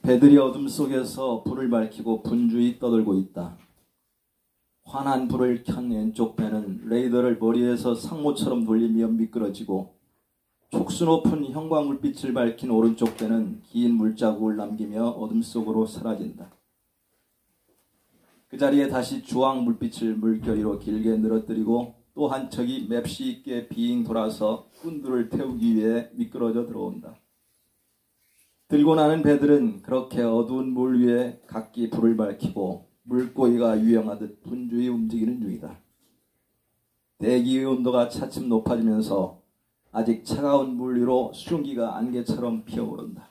배들이 어둠 속에서 불을 밝히고 분주히 떠들고 있다. 환한 불을 켠 왼쪽 배는 레이더를 머리에서 상모처럼 돌리며 미끄러지고 촉수 높은 형광불빛을 밝힌 오른쪽 배는 긴 물자국을 남기며 어둠 속으로 사라진다. 그 자리에 다시 주황 불빛을 물결이로 길게 늘어뜨리고 또 한 척이 맵시 있게 빙 돌아서 꾼들을 태우기 위해 미끄러져 들어온다. 들고 나는 배들은 그렇게 어두운 물 위에 각기 불을 밝히고 물고기가 유영하듯 분주히 움직이는 중이다. 대기의 온도가 차츰 높아지면서 아직 차가운 물 위로 수증기가 안개처럼 피어오른다.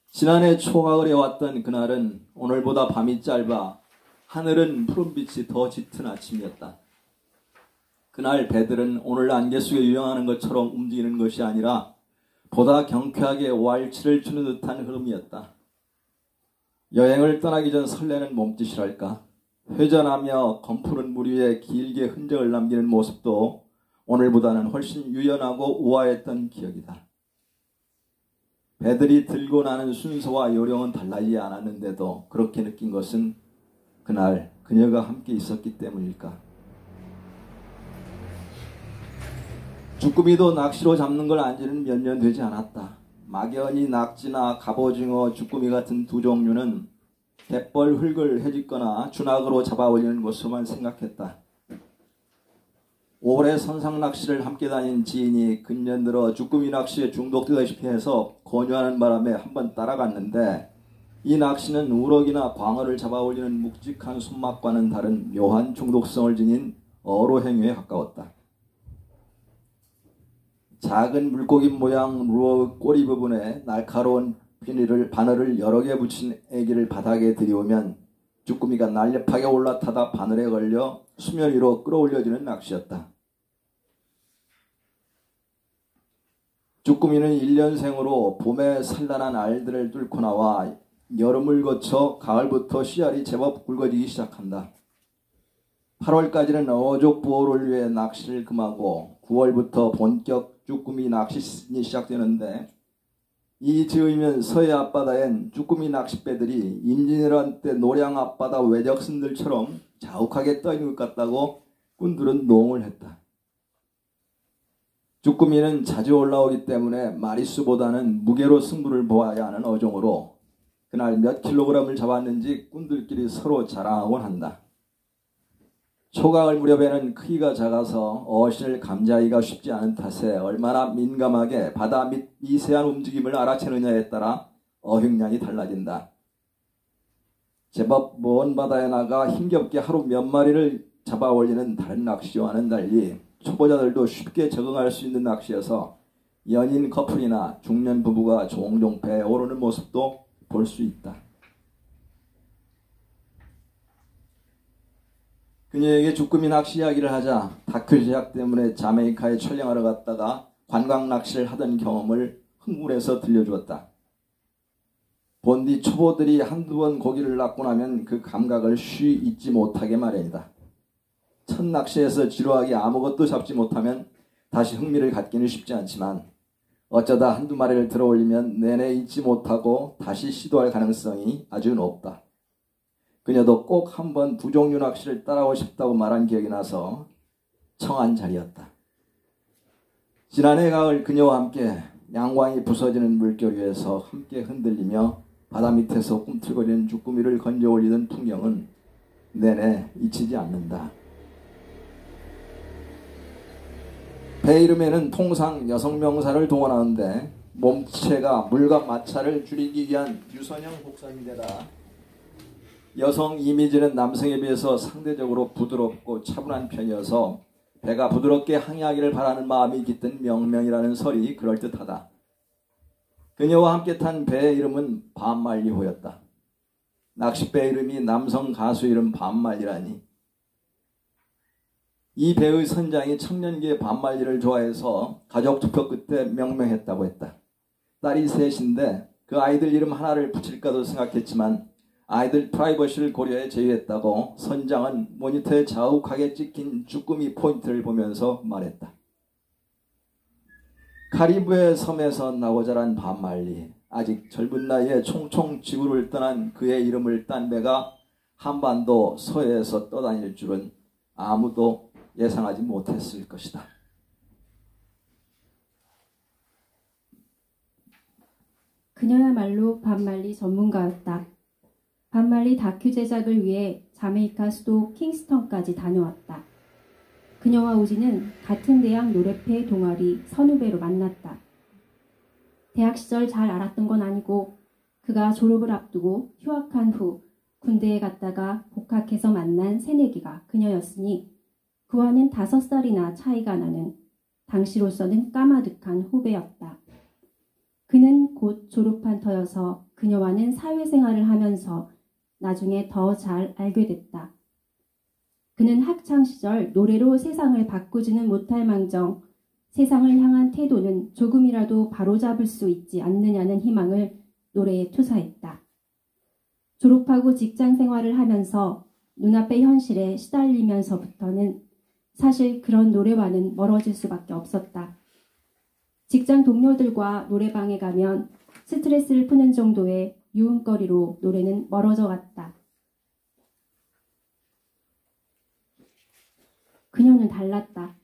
지난해 초가을에 왔던 그날은 오늘보다 밤이 짧아 하늘은 푸른빛이 더 짙은 아침이었다. 그날 배들은 오늘 안개 속에 유영하는 것처럼 움직이는 것이 아니라 보다 경쾌하게 왈츠를 추는 듯한 흐름이었다. 여행을 떠나기 전 설레는 몸짓이랄까. 회전하며 검푸른 물 위에 길게 흔적을 남기는 모습도 오늘보다는 훨씬 유연하고 우아했던 기억이다. 배들이 들고 나는 순서와 요령은 달라지지 않았는데도 그렇게 느낀 것은 그날 그녀가 함께 있었기 때문일까. 주꾸미도 낚시로 잡는 걸 안지는 몇 년 되지 않았다. 막연히 낙지나 갑오징어, 주꾸미 같은 두 종류는 갯벌 흙을 헤집거나 준악으로 잡아 올리는 것으로만 생각했다. 오래 선상 낚시를 함께 다닌 지인이 근년 들어 주꾸미 낚시에 중독되다시피 해서 권유하는 바람에 한번 따라갔는데 이 낚시는 우럭이나 광어를 잡아 올리는 묵직한 손맛과는 다른 묘한 중독성을 지닌 어로 행위에 가까웠다. 작은 물고기 모양 루어 꼬리 부분에 날카로운 바늘을 여러 개 붙인 애기를 바닥에 들이오면 주꾸미가 날렵하게 올라타다 바늘에 걸려 수면 위로 끌어올려지는 낚시였다. 주꾸미는 1년생으로 봄에 산란한 알들을 뚫고 나와 여름을 거쳐 가을부터 씨알이 제법 굵어지기 시작한다. 8월까지는 어족 보호를 위해 낚시를 금하고 9월부터 본격 주꾸미 낚시 시즌이 시작되는데 이 즈음이면 서해 앞바다엔 주꾸미 낚싯배들이 임진왜란 때 노량 앞바다 외적선들처럼 자욱하게 떠있는 것 같다고 꾼들은 농을 했다. 주꾸미는 자주 올라오기 때문에 마리수보다는 무게로 승부를 보아야 하는 어종으로 그날 몇 킬로그램을 잡았는지 꾼들끼리 서로 자랑하곤 한다. 초가을 무렵에는 크기가 작아서 어신을 감지하기가 쉽지 않은 탓에 얼마나 민감하게 바다 밑 미세한 움직임을 알아채느냐에 따라 어획량이 달라진다. 제법 먼 바다에 나가 힘겹게 하루 몇 마리를 잡아 올리는 다른 낚시와는 달리 초보자들도 쉽게 적응할 수 있는 낚시여서 연인 커플이나 중년 부부가 종종 배에 오르는 모습도 볼 수 있다. 그녀에게 주꾸미 낚시 이야기를 하자 다큐 제작 때문에 자메이카에 촬영하러 갔다가 관광 낚시를 하던 경험을 흥분해서 들려주었다. 본디 초보들이 한두 번 고기를 낚고 나면 그 감각을 쉬 잊지 못하게 마련이다. 첫 낚시에서 지루하게 아무것도 잡지 못하면 다시 흥미를 갖기는 쉽지 않지만 어쩌다 한두 마리를 들어올리면 내내 잊지 못하고 다시 시도할 가능성이 아주 높다. 그녀도 꼭 한번 두 종류 낚시를 따라오고 싶다고 말한 기억이 나서 청한 자리였다. 지난해 가을 그녀와 함께 양광이 부서지는 물결 위에서 함께 흔들리며 바다 밑에서 꿈틀거리는 주꾸미를 건져 올리던 풍경은 내내 잊히지 않는다. 배 이름에는 통상 여성 명사를 동원하는데 몸체가 물과 마찰을 줄이기 위한 유선형 복선인데다 여성 이미지는 남성에 비해서 상대적으로 부드럽고 차분한 편이어서 배가 부드럽게 항해하기를 바라는 마음이 깃든 명명이라는 설이 그럴듯하다. 그녀와 함께 탄 배의 이름은 반말리호였다. 낚싯배 이름이 남성 가수 이름 반말리라니. 이 배의 선장이 청년기에 반말리를 좋아해서 가족 투표 끝에 명명했다고 했다. 딸이 셋인데 그 아이들 이름 하나를 붙일까도 생각했지만 아이들 프라이버시를 고려해 제외했다고 선장은 모니터에 자욱하게 찍힌 주꾸미 포인트를 보면서 말했다. 카리브해 섬에서 나고 자란 반말리, 아직 젊은 나이에 총총 지구를 떠난 그의 이름을 딴 배가 한반도 서해에서 떠다닐 줄은 아무도 예상하지 못했을 것이다. 그녀야말로 반말리 전문가였다. 반말리 다큐 제작을 위해 자메이카 수도 킹스턴까지 다녀왔다. 그녀와 우지는 같은 대학 노래패 동아리 선후배로 만났다. 대학 시절 잘 알았던 건 아니고 그가 졸업을 앞두고 휴학한 후 군대에 갔다가 복학해서 만난 새내기가 그녀였으니 그와는 5살이나 차이가 나는 당시로서는 까마득한 후배였다. 그는 곧 졸업한 터여서 그녀와는 사회생활을 하면서 나중에 더 잘 알게 됐다. 그는 학창시절 노래로 세상을 바꾸지는 못할 망정 세상을 향한 태도는 조금이라도 바로잡을 수 있지 않느냐는 희망을 노래에 투사했다. 졸업하고 직장 생활을 하면서 눈앞의 현실에 시달리면서부터는 사실 그런 노래와는 멀어질 수밖에 없었다. 직장 동료들과 노래방에 가면 스트레스를 푸는 정도의 유흥거리로 노래는 멀어져 갔다. 그녀는 달랐다.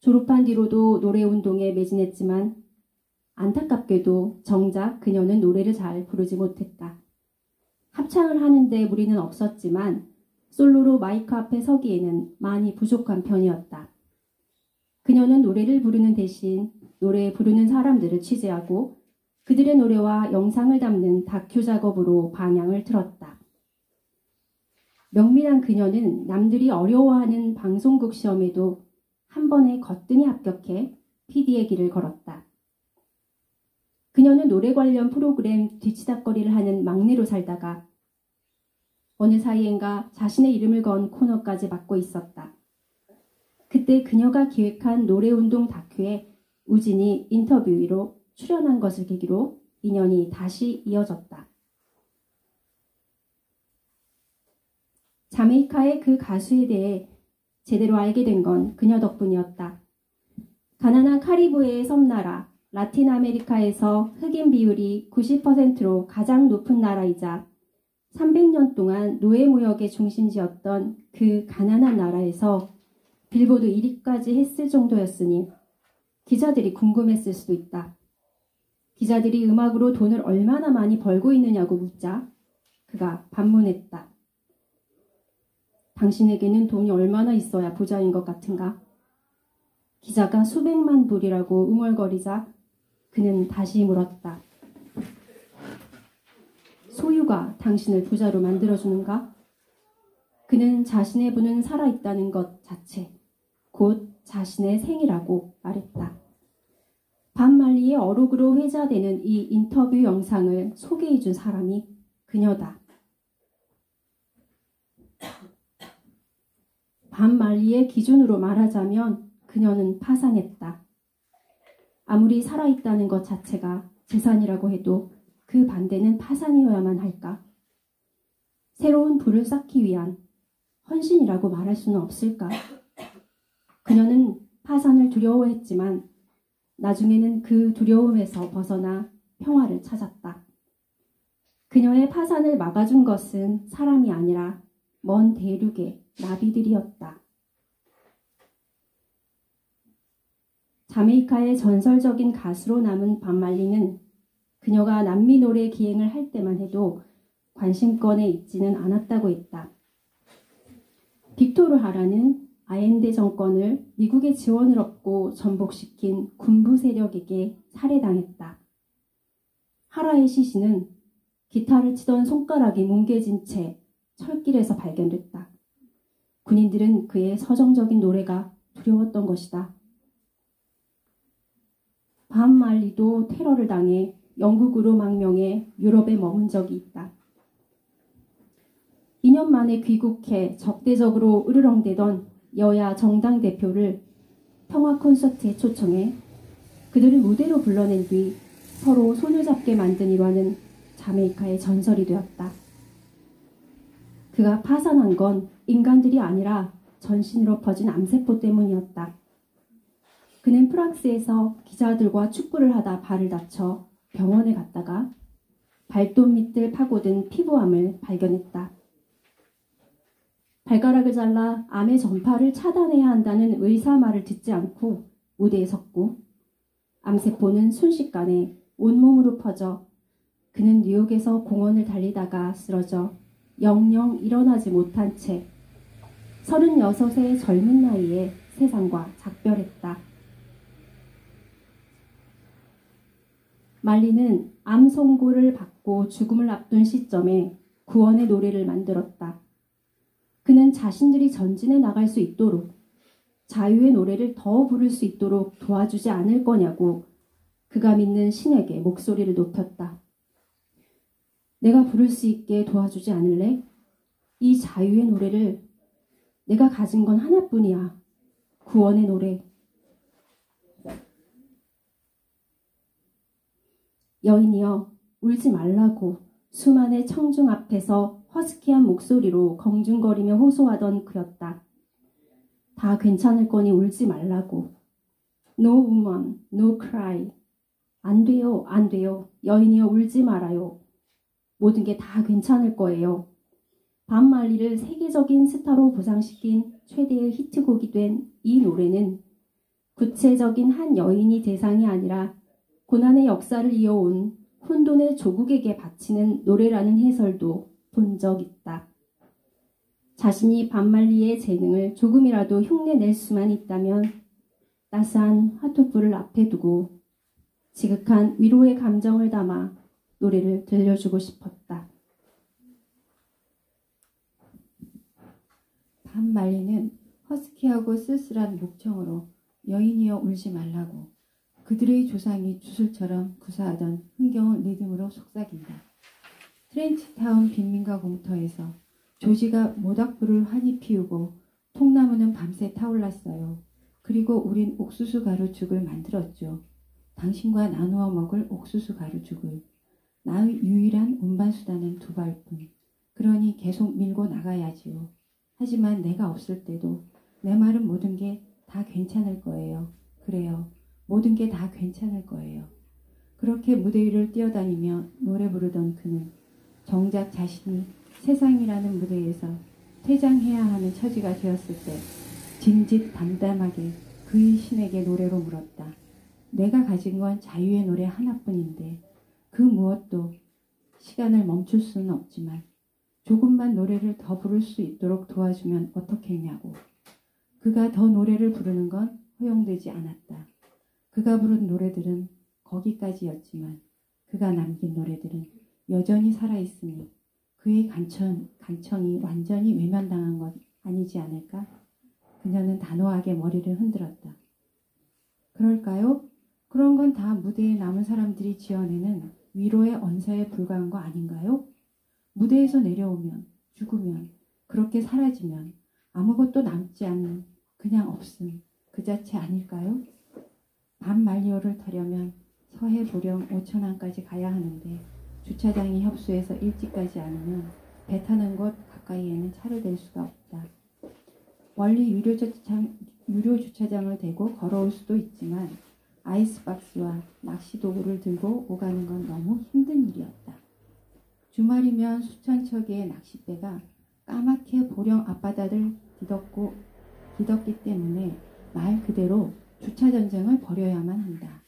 졸업한 뒤로도 노래 운동에 매진했지만 안타깝게도 정작 그녀는 노래를 잘 부르지 못했다. 합창을 하는데 무리는 없었지만 솔로로 마이크 앞에 서기에는 많이 부족한 편이었다. 그녀는 노래를 부르는 대신 노래 부르는 사람들을 취재하고 그들의 노래와 영상을 담는 다큐 작업으로 방향을 틀었다. 명민한 그녀는 남들이 어려워하는 방송국 시험에도 한 번에 거뜬히 합격해 PD의 길을 걸었다. 그녀는 노래 관련 프로그램 뒤치다꺼리를 하는 막내로 살다가 어느 사이엔가 자신의 이름을 건 코너까지 맡고 있었다. 그때 그녀가 기획한 노래운동 다큐에 우진이 인터뷰로 출연한 것을 계기로 인연이 다시 이어졌다. 자메이카의 그 가수에 대해 제대로 알게 된 건 그녀 덕분이었다. 가난한 카리브해의 섬나라 라틴 아메리카에서 흑인 비율이 90%로 가장 높은 나라이자 300년 동안 노예무역의 중심지였던 그 가난한 나라에서 빌보드 1위까지 했을 정도였으니 기자들이 궁금했을 수도 있다. 기자들이 음악으로 돈을 얼마나 많이 벌고 있느냐고 묻자 그가 반문했다. 당신에게는 돈이 얼마나 있어야 부자인 것 같은가? 기자가 수백만 불이라고 웅얼거리자 그는 다시 물었다. 소유가 당신을 부자로 만들어주는가? 그는 자신의 부는 살아있다는 것 자체, 곧 자신의 생이라고 말했다. 반말리의 어록으로 회자되는 이 인터뷰 영상을 소개해준 사람이 그녀다. 반말리의 기준으로 말하자면 그녀는 파산했다. 아무리 살아있다는 것 자체가 재산이라고 해도 그 반대는 파산이어야만 할까? 새로운 부를 쌓기 위한 헌신이라고 말할 수는 없을까? 그녀는 파산을 두려워했지만 나중에는 그 두려움에서 벗어나 평화를 찾았다. 그녀의 파산을 막아준 것은 사람이 아니라 먼 대륙의 나비들이었다. 자메이카의 전설적인 가수로 남은 반말리는 그녀가 남미 노래 기행을 할 때만 해도 관심권에 있지는 않았다고 했다. 빅토르 하라는 아엔데 정권을 미국의 지원을 얻고 전복시킨 군부 세력에게 살해당했다. 하라의 시신은 기타를 치던 손가락이 뭉개진 채 철길에서 발견됐다. 군인들은 그의 서정적인 노래가 두려웠던 것이다. 반말리도 테러를 당해 영국으로 망명해 유럽에 머문 적이 있다. 2년 만에 귀국해 적대적으로 으르렁대던 여야 정당 대표를 평화 콘서트에 초청해 그들을 무대로 불러낸 뒤 서로 손을 잡게 만든 일화는 자메이카의 전설이 되었다. 그가 파산한 건 인간들이 아니라 전신으로 퍼진 암세포 때문이었다. 그는 프랑스에서 기자들과 축구를 하다 발을 다쳐 병원에 갔다가 발톱 밑을 파고든 피부암을 발견했다. 발가락을 잘라 암의 전파를 차단해야 한다는 의사 말을 듣지 않고 무대에 섰고 암세포는 순식간에 온몸으로 퍼져 그는 뉴욕에서 공원을 달리다가 쓰러져 영영 일어나지 못한 채 36의 젊은 나이에 세상과 작별했다. 말리는 암 선고를 받고 죽음을 앞둔 시점에 구원의 노래를 만들었다. 그는 자신들이 전진해 나갈 수 있도록 자유의 노래를 더 부를 수 있도록 도와주지 않을 거냐고 그가 믿는 신에게 목소리를 높였다. 내가 부를 수 있게 도와주지 않을래? 이 자유의 노래를 내가 가진 건 하나뿐이야. 구원의 노래. 여인이여 울지 말라고 수많은 청중 앞에서 허스키한 목소리로 경중거리며 호소하던 그였다. 다 괜찮을 거니 울지 말라고. No woman, no cry. 안 돼요, 안 돼요. 여인이여 울지 말아요. 모든 게 다 괜찮을 거예요. 밥 말리를 세계적인 스타로 부상시킨 최대의 히트곡이 된 이 노래는 구체적인 한 여인이 대상이 아니라 고난의 역사를 이어온 혼돈의 조국에게 바치는 노래라는 해설도 본 적 있다. 자신이 반말리의 재능을 조금이라도 흉내낼 수만 있다면 따스한 화투불을 앞에 두고 지극한 위로의 감정을 담아 노래를 들려주고 싶었다. 반말리는 허스키하고 쓸쓸한 목청으로 여인이여 울지 말라고 그들의 조상이 주술처럼 구사하던 흥겨운 리듬으로 속삭인다. 트렌치타운 빈민가 공터에서 조지가 모닥불을 환히 피우고 통나무는 밤새 타올랐어요. 그리고 우린 옥수수 가루죽을 만들었죠. 당신과 나누어 먹을 옥수수 가루죽을. 나의 유일한 운반수단은 두 발뿐. 그러니 계속 밀고 나가야지요. 하지만 내가 없을 때도 내 말은 모든 게 다 괜찮을 거예요. 그래요. 모든 게 다 괜찮을 거예요. 그렇게 무대 위를 뛰어다니며 노래 부르던 그는 정작 자신이 세상이라는 무대에서 퇴장해야 하는 처지가 되었을 때 짐짓 담담하게 그의 신에게 노래로 물었다. 내가 가진 건 자유의 노래 하나뿐인데 그 무엇도 시간을 멈출 수는 없지만 조금만 노래를 더 부를 수 있도록 도와주면 어떻겠냐고. 그가 더 노래를 부르는 건 허용되지 않았다. 그가 부른 노래들은 거기까지였지만 그가 남긴 노래들은 여전히 살아있으니 그의 간청이 완전히 외면당한 건 아니지 않을까? 그녀는 단호하게 머리를 흔들었다. 그럴까요? 그런 건 다 무대에 남은 사람들이 지어내는 위로의 언사에 불과한 거 아닌가요? 무대에서 내려오면, 죽으면, 그렇게 사라지면 아무것도 남지 않는 그냥 없음 그 자체 아닐까요? 반말리오를 타려면 서해 보령 5천안까지 가야 하는데 주차장이 협소해서 일찍 가지 않으면 배 타는 곳 가까이에는 차를 댈 수가 없다. 멀리 유료 주차장을 대고 걸어올 수도 있지만 아이스박스와 낚시 도구를 들고 오가는 건 너무 힘든 일이었다. 주말이면 수천 척의 낚싯배가 까맣게 보령 앞바다를 뒤덮기 때문에 말 그대로 주차전쟁을 벌여야만 한다.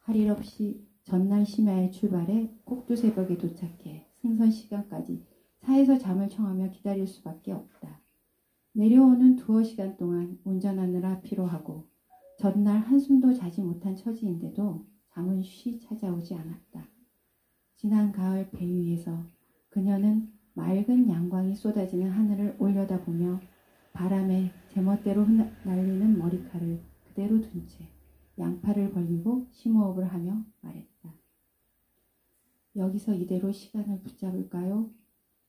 할 일 없이 전날 심야에 출발해 꼭두 새벽에 도착해 승선 시간까지 차에서 잠을 청하며 기다릴 수밖에 없다. 내려오는 두어 시간 동안 운전하느라 피로하고 전날 한숨도 자지 못한 처지인데도 잠은 쉬 찾아오지 않았다. 지난 가을 배 위에서 그녀는 맑은 양광이 쏟아지는 하늘을 올려다보며 바람에 제멋대로 날리는 머리칼을 그대로 둔 채 양팔을 벌리고 심호흡을 하며 말했다. 여기서 이대로 시간을 붙잡을까요?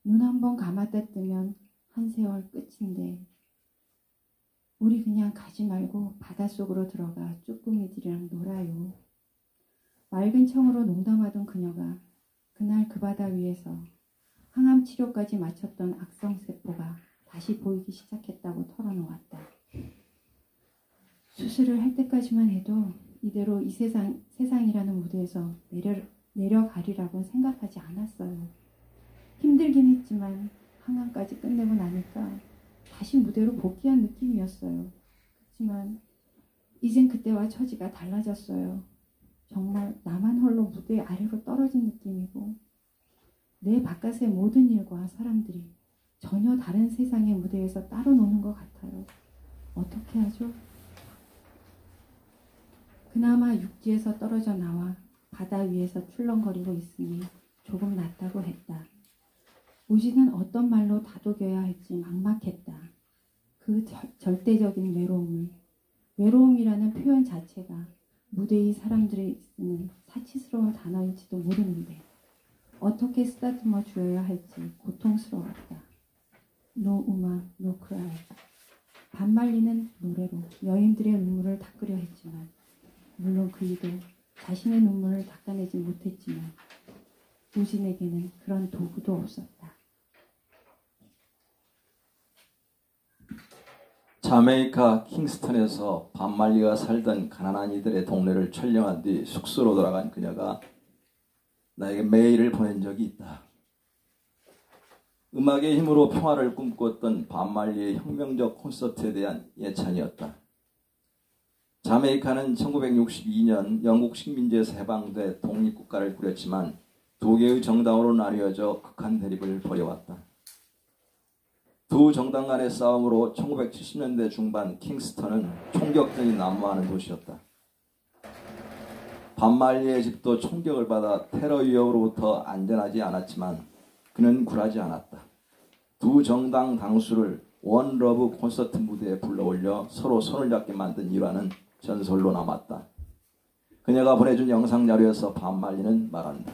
눈 한번 감았다 뜨면 한 세월 끝인데 우리 그냥 가지 말고 바닷속으로 들어가 쭈꾸미들이랑 놀아요. 맑은 청으로 농담하던 그녀가 그날 그 바다 위에서 항암 치료까지 마쳤던 악성세포가 다시 보이기 시작했다고 털어놓았다. 수술을 할 때까지만 해도 이대로 이 세상이라는 무대에서 내려가리라고 생각하지 않았어요. 힘들긴 했지만 한강까지 끝내고 나니까 다시 무대로 복귀한 느낌이었어요. 그렇지만 이젠 그때와 처지가 달라졌어요. 정말 나만 홀로 무대 아래로 떨어진 느낌이고 내 바깥의 모든 일과 사람들이 전혀 다른 세상의 무대에서 따로 노는 것 같아요. 어떻게 하죠? 그나마 육지에서 떨어져 나와 바다 위에서 출렁거리고 있으니 조금 낫다고 했다. 우지는 어떤 말로 다독여야 할지 막막했다. 그 절대적인 외로움이라는 표현 자체가 무대의 사람들이 쓰는 사치스러운 단어일지도 모르는데 어떻게 쓰다듬어 주어야 할지 고통스러웠다. No woman, no cry. 반말리는 노래로 여인들의 눈물을 닦으려 했지만 물론 그이도 자신의 눈물을 닦아내지 못했지만 우진에게는 그런 도구도 없었다. 자메이카 킹스턴에서 반말리가 살던 가난한 이들의 동네를 촬영한 뒤 숙소로 돌아간 그녀가 나에게 메일을 보낸 적이 있다. 음악의 힘으로 평화를 꿈꿨던 반말리의 혁명적 콘서트에 대한 예찬이었다. 자메이카는 1962년 영국 식민지에서 해방돼 독립국가를 꾸렸지만 두 개의 정당으로 나뉘어져 극한 대립을 벌여왔다. 두 정당 간의 싸움으로 1970년대 중반 킹스턴은 총격전이 난무하는 도시였다. 반말리의 집도 총격을 받아 테러 위협으로부터 안전하지 않았지만 그는 굴하지 않았다. 두 정당 당수를 원 러브 콘서트 무대에 불러올려 서로 손을 잡게 만든 일화는 전설로 남았다. 그녀가 보내준 영상 자료에서 반말리는 말한다.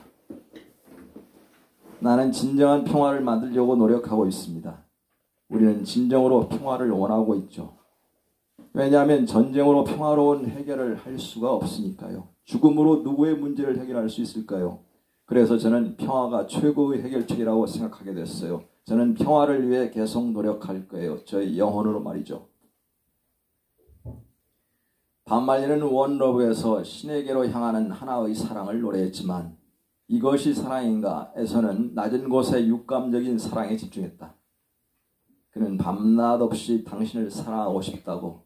나는 진정한 평화를 만들려고 노력하고 있습니다. 우리는 진정으로 평화를 원하고 있죠. 왜냐하면 전쟁으로 평화로운 해결을 할 수가 없으니까요. 죽음으로 누구의 문제를 해결할 수 있을까요? 그래서 저는 평화가 최고의 해결책이라고 생각하게 됐어요. 저는 평화를 위해 계속 노력할 거예요. 저의 영혼으로 말이죠. 반말리는 원러브에서 신에게로 향하는 하나의 사랑을 노래했지만 이것이 사랑인가 에서는 낮은 곳에 육감적인 사랑에 집중했다. 그는 밤낮 없이 당신을 사랑하고 싶다고,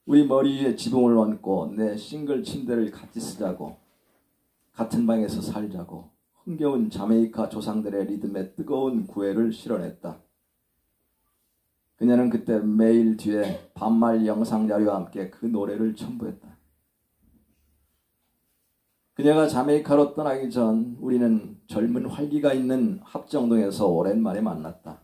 우리 머리 위에 지붕을 얹고 내 싱글 침대를 같이 쓰자고, 같은 방에서 살자고 흥겨운 자메이카 조상들의 리듬에 뜨거운 구애를 실어냈다. 그녀는 그때 메일 뒤에 반말 영상 자료와 함께 그 노래를 첨부했다. 그녀가 자메이카로 떠나기 전 우리는 젊은 활기가 있는 합정동에서 오랜만에 만났다.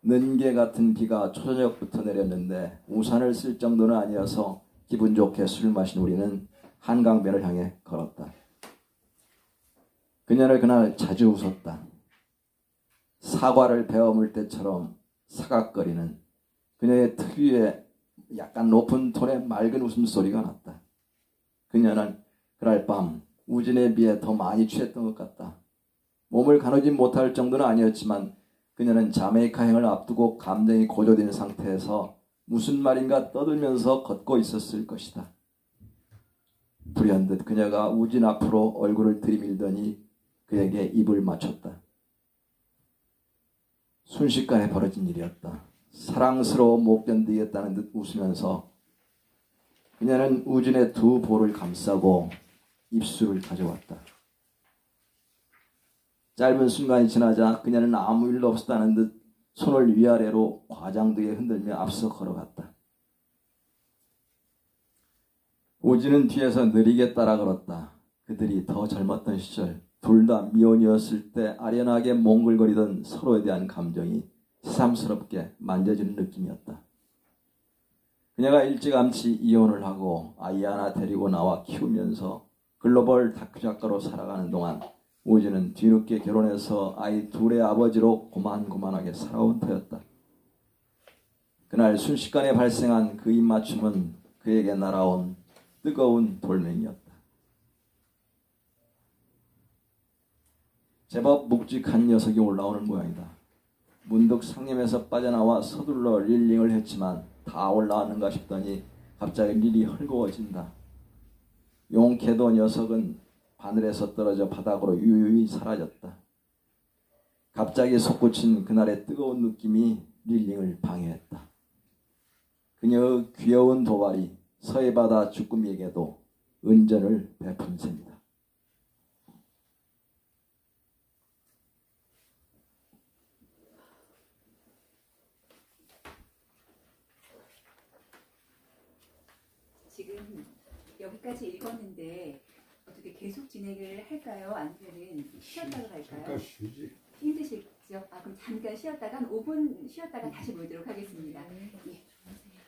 는개 같은 비가 초저녁부터 내렸는데 우산을 쓸 정도는 아니어서 기분 좋게 술 마신 우리는 한강변을 향해 걸었다. 그녀는 그날 자주 웃었다. 사과를 베어물 때처럼 사각거리는 그녀의 특유의 약간 높은 톤의 맑은 웃음소리가 났다. 그녀는 그날 밤 우진에 비해 더 많이 취했던 것 같다. 몸을 가누지 못할 정도는 아니었지만 그녀는 자메이카행을 앞두고 감정이 고조된 상태에서 무슨 말인가 떠들면서 걷고 있었을 것이다. 불현듯 그녀가 우진 앞으로 얼굴을 들이밀더니 그에게 입을 맞췄다. 순식간에 벌어진 일이었다. 사랑스러워 못 견디겠다는 듯 웃으면서 그녀는 우진의 두 볼을 감싸고 입술을 가져왔다. 짧은 순간이 지나자 그녀는 아무 일도 없었다는 듯 손을 위아래로 과장되게 흔들며 앞서 걸어갔다. 우진은 뒤에서 느리게 따라 걸었다. 그들이 더 젊었던 시절 둘 다 미혼이었을 때 아련하게 몽글거리던 서로에 대한 감정이 새삼스럽게 만져지는 느낌이었다. 그녀가 일찌감치 이혼을 하고 아이 하나 데리고 나와 키우면서 글로벌 다큐 작가로 살아가는 동안 우진은 뒤늦게 결혼해서 아이 둘의 아버지로 고만고만하게 살아온 터였다. 그날 순식간에 발생한 그 입맞춤은 그에게 날아온 뜨거운 돌멩이였다. 제법 묵직한 녀석이 올라오는 모양이다. 문득 상념에서 빠져나와 서둘러 릴링을 했지만 다 올라왔는가 싶더니 갑자기 릴이 헐거워진다. 용케도 녀석은 바늘에서 떨어져 바닥으로 유유히 사라졌다. 갑자기 솟구친 그날의 뜨거운 느낌이 릴링을 방해했다. 그녀의 귀여운 도발이 서해바다 주꾸미에게도 은전을 베푼 셈이다. 지금 여기까지 읽었는데 어떻게 계속 진행을 할까요? 아니면은 쉬었다가 갈까요? 잠깐 쉬지. 힘드시죠? 그럼 잠깐 쉬었다가 한 5분 쉬었다가 다시 모이도록 하겠습니다. 예.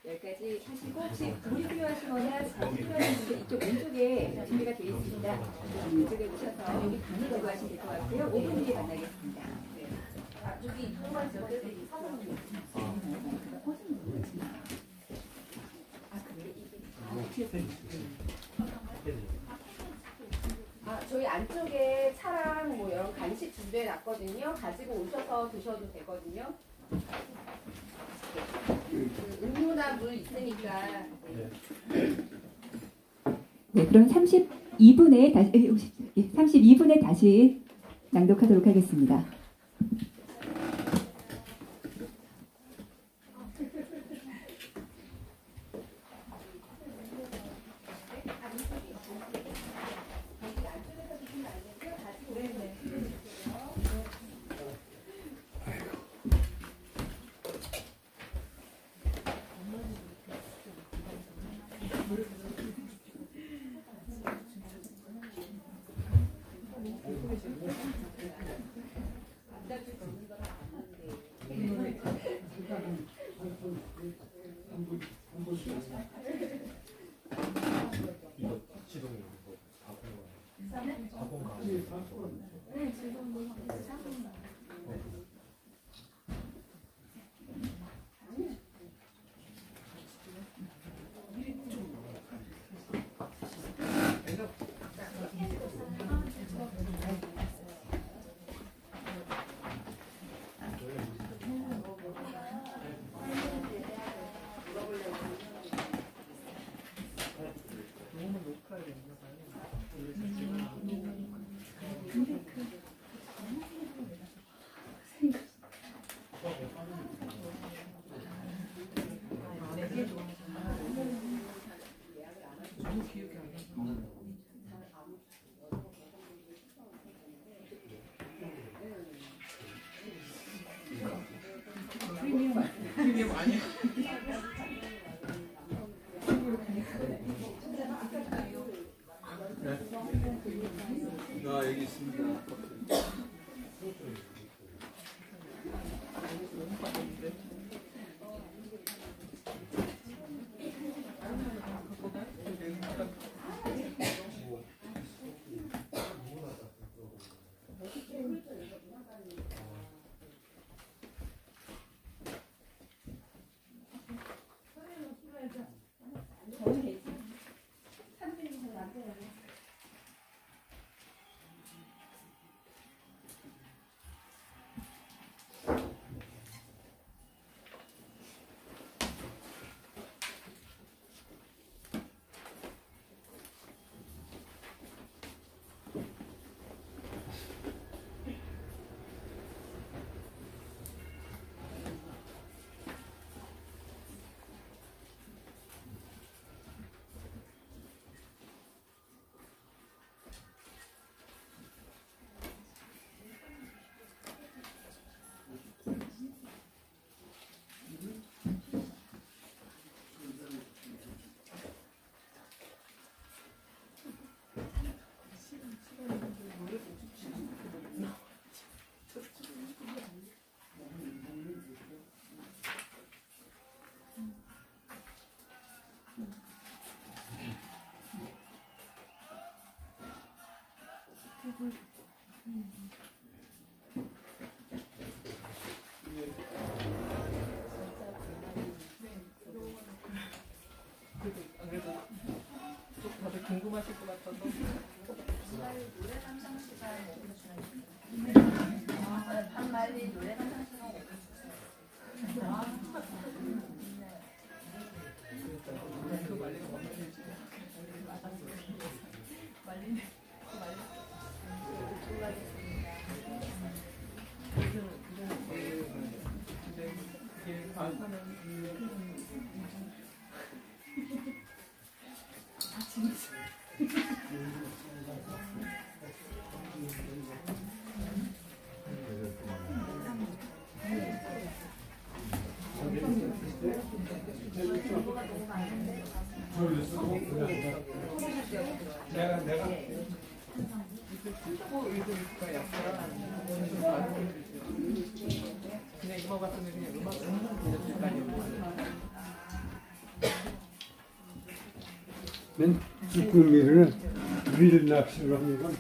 여기까지 하시고 혹시 물이 필요하시거나 잠이 필요하신 분들 이쪽 왼쪽에 준비가 되어 있습니다. 이쪽에 오셔서 여기 방으로 하시면 될 것 같고요. 5분 뒤에 만나겠습니다. 여기 저희 안쪽에 차랑 뭐 이런 간식 준비해 놨거든요. 가지고 오셔서 드셔도 되거든요. 음료나 물 있으니까. 네, 그럼 32분에 다시 32분에 다시 낭독하도록 하겠습니다. 여기 있습니다. 다들 궁금하실 것 같아서. 노래 감상 시간 반말리 노래 감상 시간 그 또 읽을 거야. 그냥 이거 같으면 그냥 음악 맨 쭈꾸미를 밀 낚시로 하는 건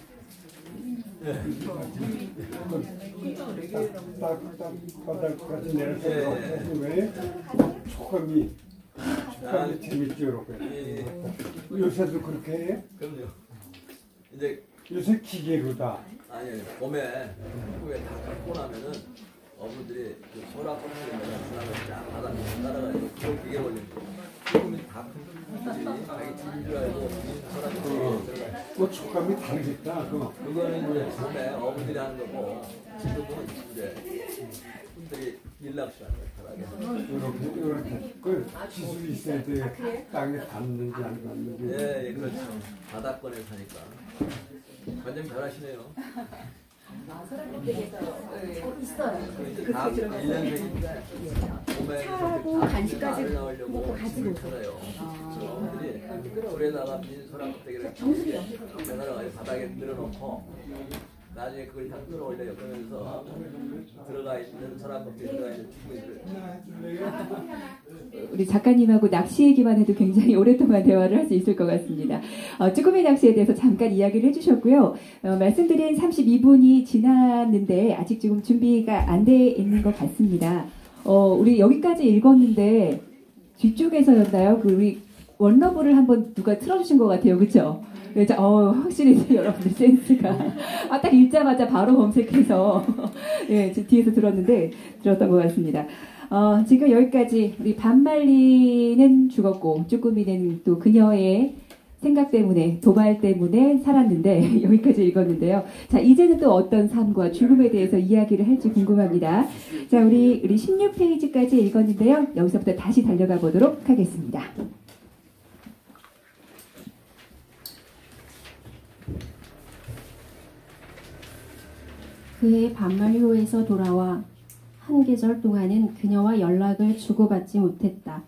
딱딱 바닥까지 내려서 왜 촉감이 재밌죠, 이렇게. 요새도 그렇게 해? 그럼요. 이제 요새 기계로다. 아니 봄에 후에 다 갖고 나면은 어부들이 그 소라꽃이면 수납을 쫙 받아서 따라가지고 그걸 기계 올리는 거예요. 조금이 다큰 거지. 자기 집인 줄 알고 소라꽃이 들어가. 그 촉감이 다르겠다. 그거는 이제 봄에 어부들이 하는 거고 지금은 이제 분들이 밀낚시 하는 거예요. 이렇게 그 기술이 있어야 돼. 땅에 닿는지 안 닿는지. 예, 그렇죠. 바닷권에 사니까. 완전 잘하시네요. 소라꽃댁에서 있어요. 다 1년생인데 봄에 차하고 간식까지 나오려고 먹고 가지고 찾아요. 저들이 물에다가 민 소라꽃대기를 매달아가지고 바닥에 늘어놓고 나중에 그걸 다 끌어올려요. 그러면서 들어가 있는 소라꽃대기 들어가 있는 쭈꾸미들. 우리 작가님하고 낚시 얘기만 해도 굉장히 오랫동안 대화를 할 수 있을 것 같습니다. 쭈꾸미 낚시에 대해서 잠깐 이야기를 해주셨고요. 말씀드린 32분이 지났는데 아직 지금 준비가 안 돼 있는 것 같습니다. 우리 여기까지 읽었는데 뒤쪽에서였나요? 우리 원러브를 한번 누가 틀어주신 것 같아요. 그렇죠? 확실히 여러분들 센스가 딱 읽자마자 바로 검색해서 예, 뒤에서 들었던 것 같습니다. 지금 여기까지 우리 반말리는 죽었고 쭈꾸미는 또 그녀의 생각 때문에 도발 때문에 살았는데 여기까지 읽었는데요. 자, 이제는 또 어떤 삶과 죽음에 대해서 이야기를 할지 궁금합니다. 자, 우리 16페이지까지 읽었는데요. 여기서부터 다시 달려가 보도록 하겠습니다. 그해 반말효에서 돌아와 한 계절 동안은 그녀와 연락을 주고받지 못했다.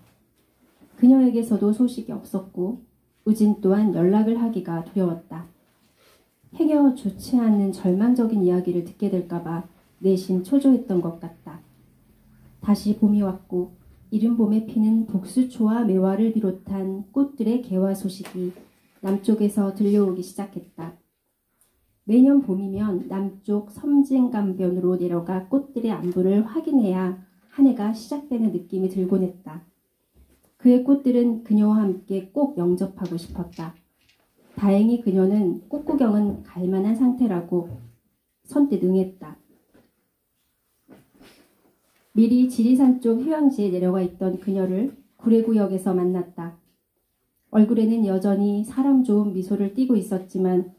그녀에게서도 소식이 없었고 우진 또한 연락을 하기가 두려웠다. 행여 좋지 않은 절망적인 이야기를 듣게 될까봐 내심 초조했던 것 같다. 다시 봄이 왔고 이른 봄에 피는 복수초와 매화를 비롯한 꽃들의 개화 소식이 남쪽에서 들려오기 시작했다. 매년 봄이면 남쪽 섬진강변으로 내려가 꽃들의 안부를 확인해야 한 해가 시작되는 느낌이 들곤 했다. 그의 꽃들은 그녀와 함께 꼭 영접하고 싶었다. 다행히 그녀는 꽃구경은 갈만한 상태라고 선뜻 응했다. 미리 지리산 쪽 휴양지에 내려가 있던 그녀를 구례구역에서 만났다. 얼굴에는 여전히 사람 좋은 미소를 띠고 있었지만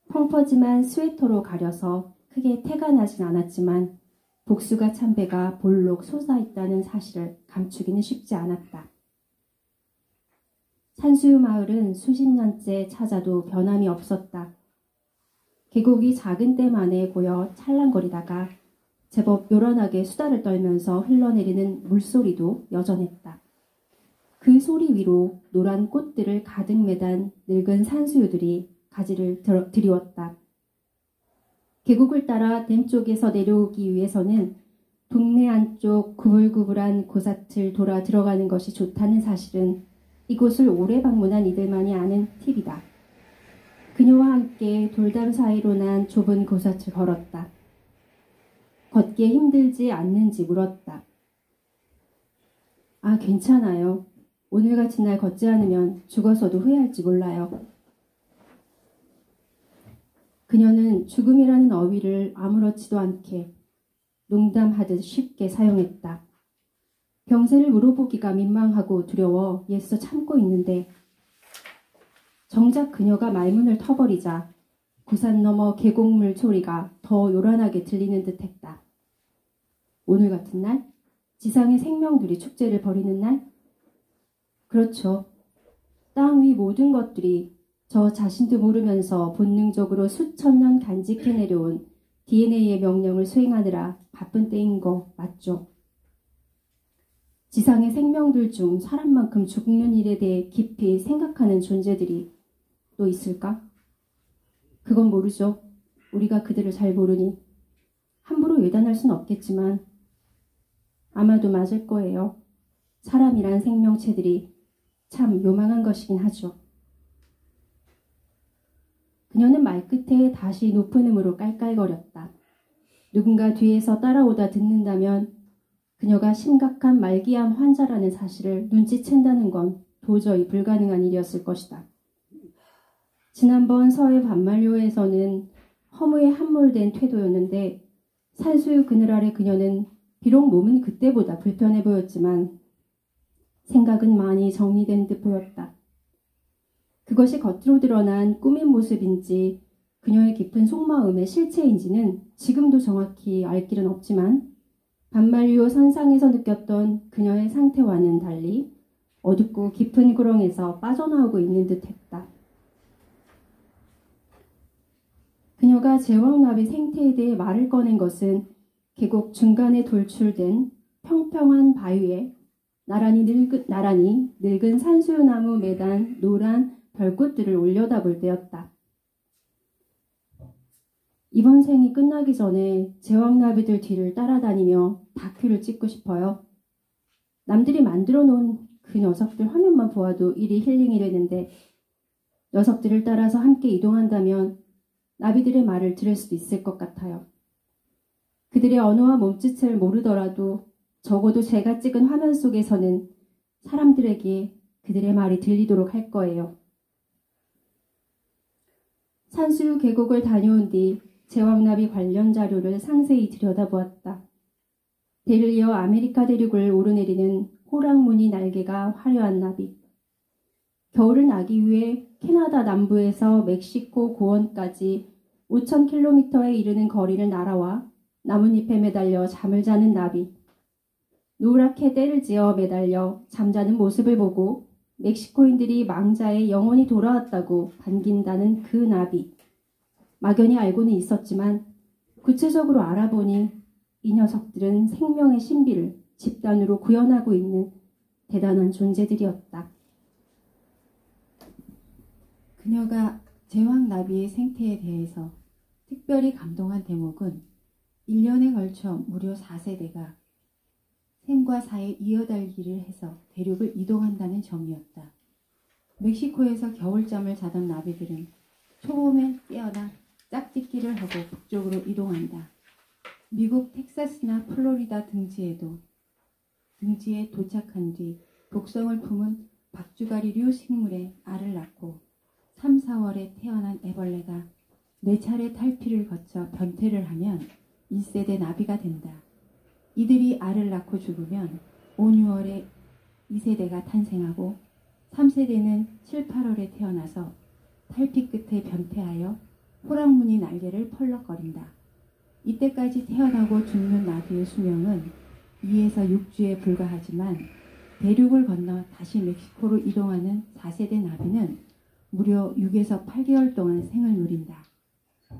펑퍼짐한 스웨터로 가려서 크게 태가 나진 않았지만 복수가 참배가 볼록 솟아있다는 사실을 감추기는 쉽지 않았다. 산수유 마을은 수십 년째 찾아도 변함이 없었다. 계곡이 작은 댐 안에 고여 찰랑거리다가 제법 요란하게 수다를 떨면서 흘러내리는 물소리도 여전했다. 그 소리 위로 노란 꽃들을 가득 매단 늙은 산수유들이 가지를 들이웠다. 계곡을 따라 댐 쪽에서 내려오기 위해서는 동네 안쪽 구불구불한 고사틀 돌아 들어가는 것이 좋다는 사실은 이곳을 오래 방문한 이들만이 아는 팁이다. 그녀와 함께 돌담 사이로 난 좁은 고사틀 걸었다. 걷기에 힘들지 않는지 물었다. 아, 괜찮아요. 오늘 같은 날 걷지 않으면 죽어서도 후회할지 몰라요. 그녀는 죽음이라는 어휘를 아무렇지도 않게 농담하듯 쉽게 사용했다. 병세를 물어보기가 민망하고 두려워 애써 참고 있는데 정작 그녀가 말문을 터버리자 구산 너머 계곡물 소리가 더 요란하게 들리는 듯했다. 오늘 같은 날? 지상의 생명들이 축제를 벌이는 날? 그렇죠. 땅 위 모든 것들이 저 자신도 모르면서 본능적으로 수천 년 간직해 내려온 DNA의 명령을 수행하느라 바쁜 때인 거 맞죠? 지상의 생명들 중 사람만큼 죽는 일에 대해 깊이 생각하는 존재들이 또 있을까? 그건 모르죠. 우리가 그들을 잘 모르니 함부로 외단할 순 없겠지만 아마도 맞을 거예요. 사람이란 생명체들이 참 요망한 것이긴 하죠. 그녀는 말끝에 다시 높은 음으로 깔깔거렸다. 누군가 뒤에서 따라오다 듣는다면 그녀가 심각한 말기암 환자라는 사실을 눈치챈다는 건 도저히 불가능한 일이었을 것이다. 지난번 서해 반말료에서는 허무에 함몰된 태도였는데 산수유 그늘 아래 그녀는 비록 몸은 그때보다 불편해 보였지만 생각은 많이 정리된 듯 보였다. 그것이 겉으로 드러난 꾸민 모습인지 그녀의 깊은 속마음의 실체인지는 지금도 정확히 알 길은 없지만 반말료 선상에서 느꼈던 그녀의 상태와는 달리 어둡고 깊은 구렁에서 빠져나오고 있는 듯했다. 그녀가 제왕나비 생태에 대해 말을 꺼낸 것은 계곡 중간에 돌출된 평평한 바위에 나란히 늙은 산수유나무 매단 노란 별꽃들을 올려다볼 때였다. 이번 생이 끝나기 전에 제왕나비들 뒤를 따라다니며 다큐를 찍고 싶어요. 남들이 만들어 놓은 그 녀석들 화면만 보아도 일이 힐링이 되는데 녀석들을 따라서 함께 이동한다면 나비들의 말을 들을 수도 있을 것 같아요. 그들의 언어와 몸짓을 모르더라도 적어도 제가 찍은 화면 속에서는 사람들에게 그들의 말이 들리도록 할 거예요. 산수유 계곡을 다녀온 뒤 제왕나비 관련 자료를 상세히 들여다보았다. 대를 이어 아메리카 대륙을 오르내리는 호랑무늬 날개가 화려한 나비. 겨울을 나기 위해 캐나다 남부에서 멕시코 고원까지 5,000km에 이르는 거리를 날아와 나뭇잎에 매달려 잠을 자는 나비. 노랗게 때를 지어 매달려 잠자는 모습을 보고 멕시코인들이 망자에 영혼이 돌아왔다고 반긴다는 그 나비. 막연히 알고는 있었지만 구체적으로 알아보니 이 녀석들은 생명의 신비를 집단으로 구현하고 있는 대단한 존재들이었다. 그녀가 제왕나비의 생태에 대해서 특별히 감동한 대목은 1년에 걸쳐 무려 4세대가 생과 사에 이어달기를 해서 대륙을 이동한다는 점이었다. 멕시코에서 겨울잠을 자던 나비들은 초봄에 깨어나 짝짓기를 하고 북쪽으로 이동한다. 미국 텍사스나 플로리다 등지에 도착한 뒤 독성을 품은 박주가리류 식물에 알을 낳고 3, 4월에 태어난 애벌레가 4차례 탈피를 거쳐 변태를 하면 1세대 나비가 된다. 이들이 알을 낳고 죽으면 5, 6월에 2세대가 탄생하고 3세대는 7, 8월에 태어나서 탈피 끝에 변태하여 호랑무늬 날개를 펄럭거린다. 이때까지 태어나고 죽는 나비의 수명은 2에서 6주에 불과하지만 대륙을 건너 다시 멕시코로 이동하는 4세대 나비는 무려 6에서 8개월 동안 생을 누린다.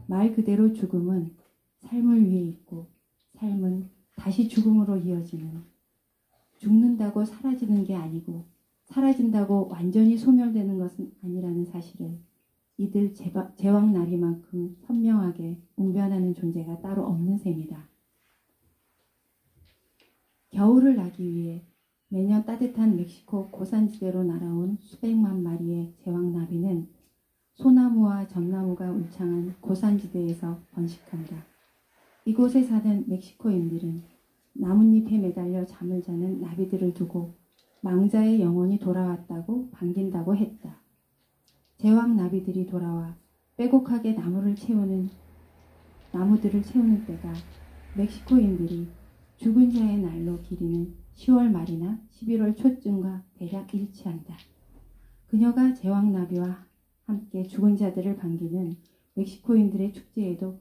말 그대로 죽음은 삶을 위해 있고 삶은 다시 죽음으로 이어지는, 죽는다고 사라지는 게 아니고 사라진다고 완전히 소멸되는 것은 아니라는 사실을 이들 제왕나비만큼 선명하게 웅변하는 존재가 따로 없는 셈이다. 겨울을 나기 위해 매년 따뜻한 멕시코 고산지대로 날아온 수백만 마리의 제왕나비는 소나무와 전나무가 울창한 고산지대에서 번식한다. 이곳에 사는 멕시코인들은 나뭇잎에 매달려 잠을 자는 나비들을 두고 망자의 영혼이 돌아왔다고 반긴다고 했다. 제왕나비들이 돌아와 빼곡하게 나무들을 채우는 때가 멕시코인들이 죽은 자의 날로 기리는 10월 말이나 11월 초쯤과 대략 일치한다. 그녀가 제왕나비와 함께 죽은 자들을 반기는 멕시코인들의 축제에도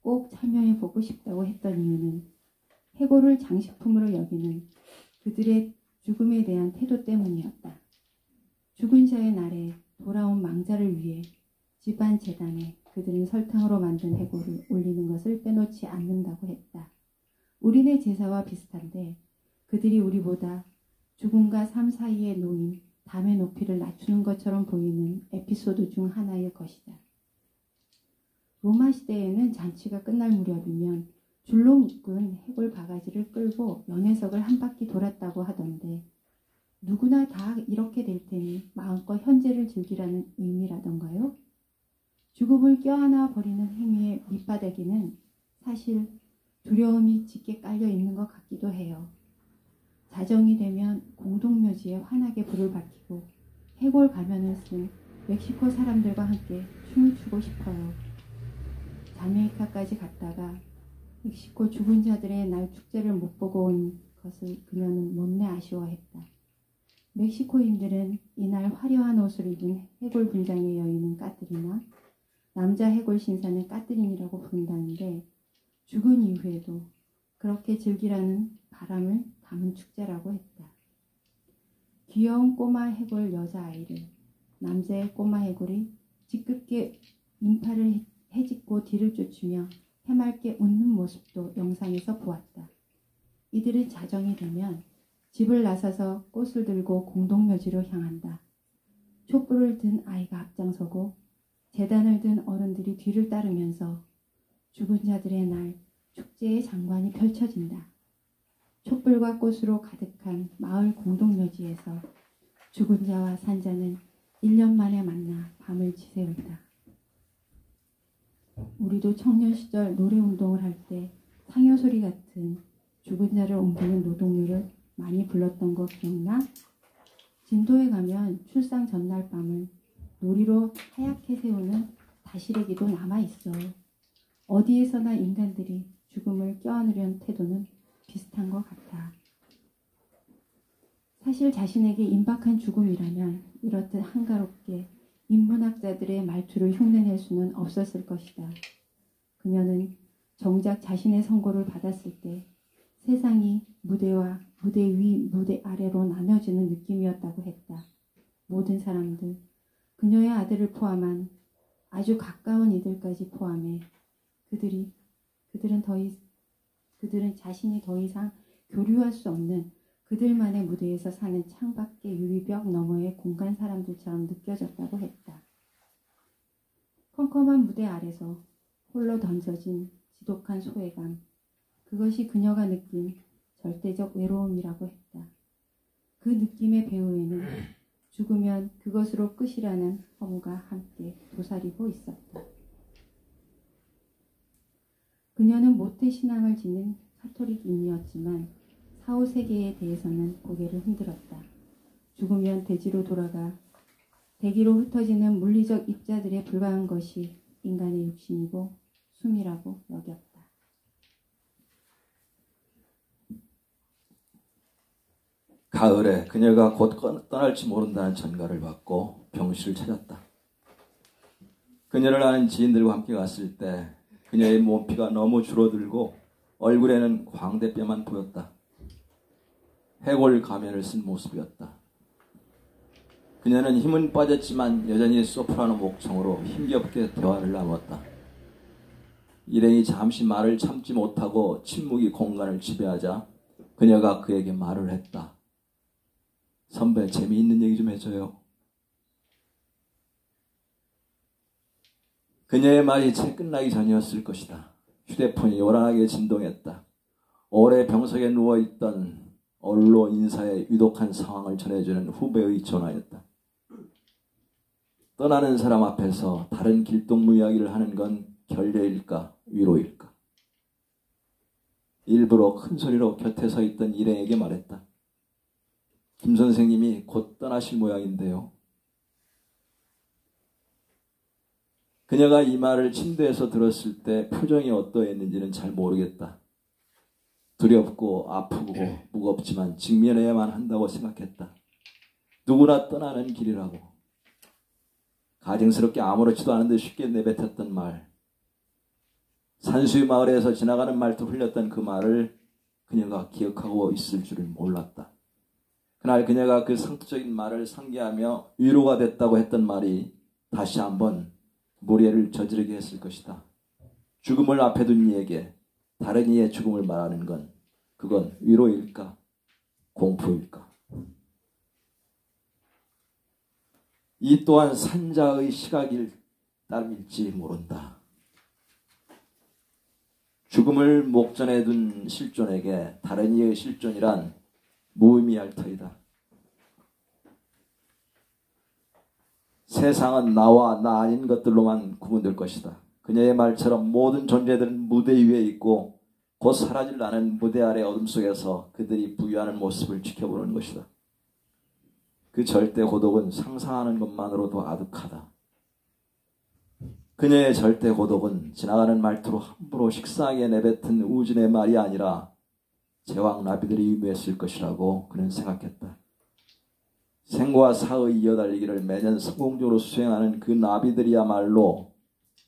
꼭 참여해보고 싶다고 했던 이유는 해골을 장식품으로 여기는 그들의 죽음에 대한 태도 때문이었다. 죽은 자의 날에 돌아온 망자를 위해 집안 제단에 그들은 설탕으로 만든 해골을 올리는 것을 빼놓지 않는다고 했다. 우리네 제사와 비슷한데 그들이 우리보다 죽음과 삶 사이에 놓인 담의 높이를 낮추는 것처럼 보이는 에피소드 중 하나일 것이다. 로마 시대에는 잔치가 끝날 무렵이면 줄로 묶은 해골 바가지를 끌고 연회석을 한 바퀴 돌았다고 하던데 누구나 다 이렇게 될 테니 마음껏 현재를 즐기라는 의미라던가요? 죽음을 껴안아 버리는 행위의 밑바닥에는 사실 두려움이 짙게 깔려 있는 것 같기도 해요. 자정이 되면 공동묘지에 환하게 불을 밝히고 해골 가면을 쓴 멕시코 사람들과 함께 춤을 추고 싶어요. 자메이카까지 갔다가 멕시코 죽은 자들의 날 축제를 못 보고 온 것을 그녀는 못내 아쉬워했다. 멕시코인들은 이날 화려한 옷을 입은 해골 분장의 여인은 까뜨리나 남자 해골 신사는 까뜨림이라고 부른다는데 죽은 이후에도 그렇게 즐기라는 바람을 담은 축제라고 했다. 귀여운 꼬마 해골 여자아이를 남자의 꼬마 해골이 짓궂게 인파를 헤집고 뒤를 쫓으며 해맑게 웃는 모습도 영상에서 보았다. 이들은 자정이 되면 집을 나서서 꽃을 들고 공동묘지로 향한다. 촛불을 든 아이가 앞장서고 재단을 든 어른들이 뒤를 따르면서 죽은 자들의 날 축제의 장관이 펼쳐진다. 촛불과 꽃으로 가득한 마을 공동묘지에서 죽은 자와 산자는 1년 만에 만나 밤을 지새운다. 우리도 청년 시절 노래 운동을 할 때 상여소리 같은 죽은 자를 옮기는 노동요를 많이 불렀던 거 기억나? 진도에 가면 출상 전날 밤을 놀이로 하얗게 세우는 다시래기도 남아있어. 어디에서나 인간들이 죽음을 껴안으려는 태도는 비슷한 것 같아. 사실 자신에게 임박한 죽음이라면 이렇듯 한가롭게 인문학자들의 말투를 흉내낼 수는 없었을 것이다. 그녀는 정작 자신의 선고를 받았을 때 세상이 무대와 무대 위, 무대 아래로 나눠지는 느낌이었다고 했다. 모든 사람들, 그녀의 아들을 포함한 아주 가까운 이들까지 포함해 그들은 자신이 더 이상 교류할 수 없는 그들만의 무대에서 사는 창밖의 유리벽 너머의 공간 사람들처럼 느껴졌다고 했다. 컴컴한 무대 아래서 홀로 던져진 지독한 소외감, 그것이 그녀가 느낀 절대적 외로움이라고 했다. 그 느낌의 배후에는 죽으면 그것으로 끝이라는 허무가 함께 도사리고 있었다. 그녀는 모태 신앙을 지닌 카톨릭인이었지만 사후 세계에 대해서는 고개를 흔들었다. 죽으면 대지로 돌아가 대기로 흩어지는 물리적 입자들에 불과한 것이 인간의 육신이고 숨이라고 여겼다. 가을에 그녀가 곧 떠날지 모른다는 전가를 받고 병실을 찾았다. 그녀를 아는 지인들과 함께 갔을 때 그녀의 몸피가 너무 줄어들고 얼굴에는 광대뼈만 보였다. 해골 가면을 쓴 모습이었다. 그녀는 힘은 빠졌지만 여전히 소프라노 목청으로 힘겹게 대화를 나눴다. 일행이 잠시 말을 참지 못하고 침묵이 공간을 지배하자 그녀가 그에게 말을 했다. 선배, 재미있는 얘기 좀 해줘요. 그녀의 말이 채 끝나기 전이었을 것이다. 휴대폰이 요란하게 진동했다. 오래 병석에 누워있던 언로 인사의 위독한 상황을 전해주는 후배의 전화였다. 떠나는 사람 앞에서 다른 길동무 이야기를 하는 건 결례일까 위로일까? 일부러 큰 소리로 곁에 서 있던 일행에게 말했다. 김 선생님이 곧 떠나실 모양인데요. 그녀가 이 말을 침대에서 들었을 때 표정이 어떠했는지는 잘 모르겠다. 두렵고 아프고 무겁지만 직면해야만 한다고 생각했다. 누구나 떠나는 길이라고. 가증스럽게 아무렇지도 않은 듯 쉽게 내뱉었던 말. 산수유 마을에서 지나가는 말투 흘렸던 그 말을 그녀가 기억하고 있을 줄을 몰랐다. 그날 그녀가 그 상투적인 말을 상기하며 위로가 됐다고 했던 말이 다시 한번 무례를 저지르게 했을 것이다. 죽음을 앞에 둔 이에게 다른 이의 죽음을 말하는 건 그건 위로일까? 공포일까? 이 또한 산자의 시각일 따름일지 모른다. 죽음을 목전에 둔 실존에게 다른 이의 실존이란 무의미할 터이다. 세상은 나와 나 아닌 것들로만 구분될 것이다. 그녀의 말처럼 모든 존재들은 무대 위에 있고 곧 사라질 않은 무대 아래 어둠 속에서 그들이 부유하는 모습을 지켜보는 것이다. 그 절대 고독은 상상하는 것만으로도 아득하다. 그녀의 절대 고독은 지나가는 말투로 함부로 식상하게 내뱉은 우진의 말이 아니라 제왕 나비들이 의미했을 것이라고 그는 생각했다. 생과 사의 이어달리기를 매년 성공적으로 수행하는 그 나비들이야말로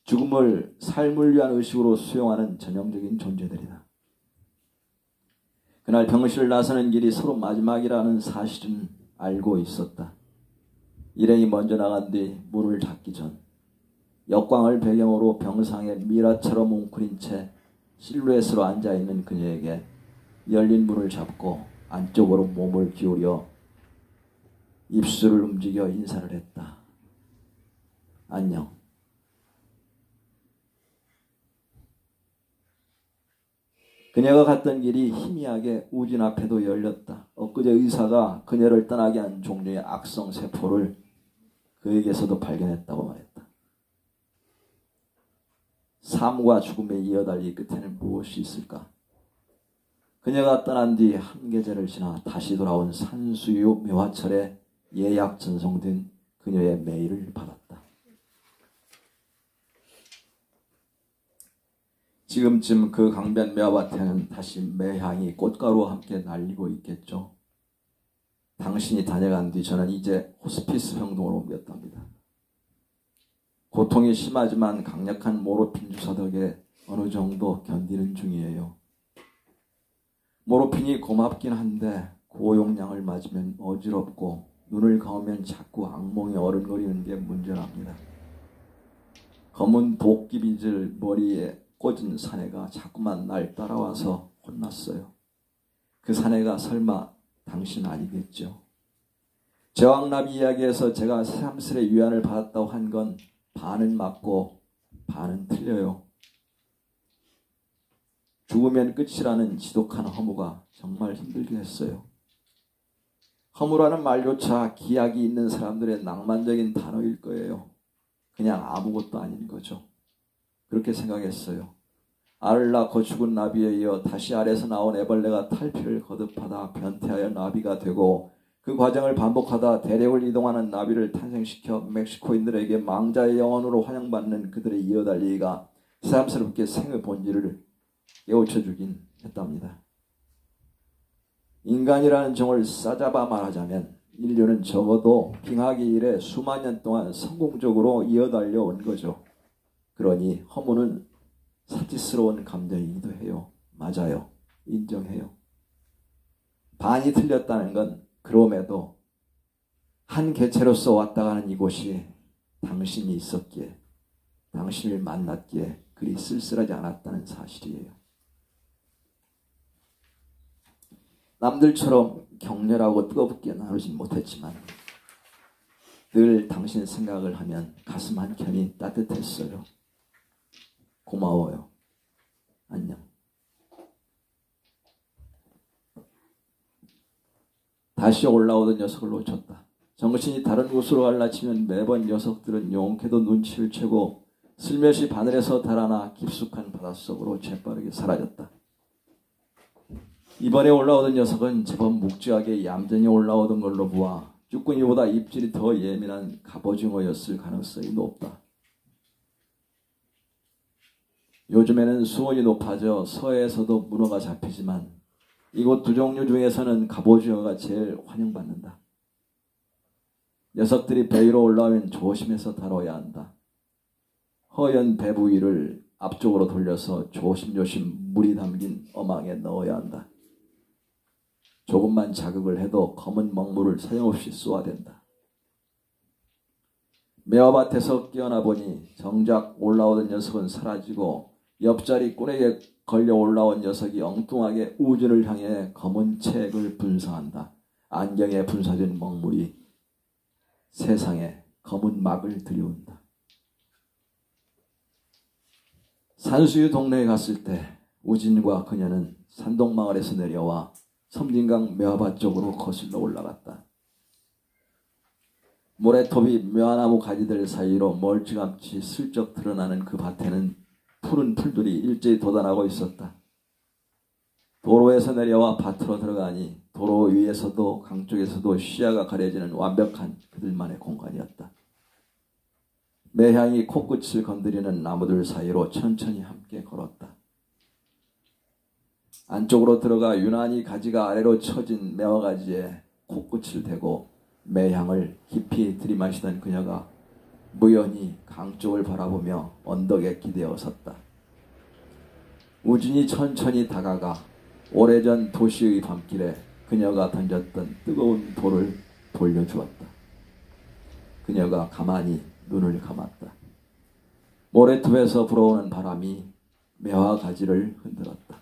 죽음을 삶을 위한 의식으로 수용하는 전형적인 존재들이다. 그날 병실을 나서는 길이 서로 마지막이라는 사실은 알고 있었다. 일행이 먼저 나간 뒤 문을 닫기 전 역광을 배경으로 병상에 미라처럼 웅크린 채 실루엣으로 앉아있는 그녀에게 열린 문을 잡고 안쪽으로 몸을 기울여 입술을 움직여 인사를 했다. 안녕. 그녀가 갔던 길이 희미하게 우진 앞에도 열렸다. 엊그제 의사가 그녀를 떠나게 한 종류의 악성 세포를 그에게서도 발견했다고 말했다. 삶과 죽음의 이어달리 끝에는 무엇이 있을까? 그녀가 떠난 뒤 한 계절을 지나 다시 돌아온 산수유 묘화철에 예약 전송된 그녀의 메일을 받았다. 지금쯤 그 강변 묘밭에는 다시 매향이 꽃가루와 함께 날리고 있겠죠. 당신이 다녀간 뒤 저는 이제 호스피스 병동으로 옮겼답니다. 고통이 심하지만 강력한 모르핀 주사 덕에 어느 정도 견디는 중이에요. 모르핀이 고맙긴 한데 고용량을 맞으면 어지럽고 눈을 감으면 자꾸 악몽이 어른거리는 게 문제랍니다. 검은 도끼빗을 머리에 꽂은 사내가 자꾸만 날 따라와서 혼났어요. 그 사내가 설마 당신 아니겠죠? 제왕나비 이야기에서 제가 새삼스레 위안을 받았다고 한 건 반은 맞고 반은 틀려요. 죽으면 끝이라는 지독한 허무가 정말 힘들긴 했어요. 허무라는 말조차 기약이 있는 사람들의 낭만적인 단어일 거예요. 그냥 아무것도 아닌 거죠. 그렇게 생각했어요. 알을 낳고 죽은 나비에 이어 다시 알에서 나온 애벌레가 탈피를 거듭하다 변태하여 나비가 되고 그 과정을 반복하다 대륙을 이동하는 나비를 탄생시켜 멕시코인들에게 망자의 영혼으로 환영받는 그들의 이어달리기가 새삼스럽게 생의 본질을 깨우쳐주긴 했답니다. 인간이라는 종을 싸잡아 말하자면 인류는 적어도 빙하기 이래 수만 년 동안 성공적으로 이어달려 온 거죠. 그러니 허무는 사치스러운 감정이기도 해요. 맞아요. 인정해요. 반이 틀렸다는 건 그럼에도 한 개체로서 왔다 가는 이곳이 당신이 있었기에 당신을 만났기에 그리 쓸쓸하지 않았다는 사실이에요. 남들처럼 격렬하고 뜨겁게 나누진 못했지만 늘 당신 생각을 하면 가슴 한켠이 따뜻했어요. 고마워요. 안녕. 다시 올라오던 녀석을 놓쳤다. 정신이 다른 곳으로 갈라치면 매번 녀석들은 용케도 눈치를 채고 슬며시 바늘에서 달아나 깊숙한 바닷속으로 재빠르게 사라졌다. 이번에 올라오던 녀석은 제법 묵직하게 얌전히 올라오던 걸로 보아 쭈꾸미보다 입질이 더 예민한 갑오징어였을 가능성이 높다. 요즘에는 수온이 높아져 서해에서도 문어가 잡히지만 이곳 두 종류 중에서는 갑오징어가 제일 환영받는다. 녀석들이 배 위로 올라오면 조심해서 다뤄야 한다. 허연 배 부위를 앞쪽으로 돌려서 조심조심 물이 담긴 어망에 넣어야 한다. 조금만 자극을 해도 검은 먹물을 사용없이 쏘아댄다. 매화밭에서 깨어나 보니 정작 올라오던 녀석은 사라지고 옆자리 꾼에게 걸려 올라온 녀석이 엉뚱하게 우주를 향해 검은 책을 분사한다. 안경에 분사된 먹물이 세상에 검은 막을 들이운다. 산수유 동네에 갔을 때 우진과 그녀는 산동마을에서 내려와 섬진강 묘화밭 쪽으로 거슬러 올라갔다. 모래톱이 묘화나무 가지들 사이로 멀찌감치 슬쩍 드러나는 그 밭에는 푸른 풀들이 일제히 돋아나고 있었다. 도로에서 내려와 밭으로 들어가니 도로 위에서도 강 쪽에서도 시야가 가려지는 완벽한 그들만의 공간이었다. 매향이 코끝을 건드리는 나무들 사이로 천천히 함께 걸었다. 안쪽으로 들어가 유난히 가지가 아래로 처진 매화가지에 코끝을 대고 매향을 깊이 들이마시던 그녀가 무연히 강 쪽을 바라보며 언덕에 기대어 섰다. 우진이 천천히 다가가 오래전 도시의 밤길에 그녀가 던졌던 뜨거운 돌을 돌려주었다. 그녀가 가만히 눈을 감았다. 모래톱에서 불어오는 바람이 매화 가지를 흔들었다.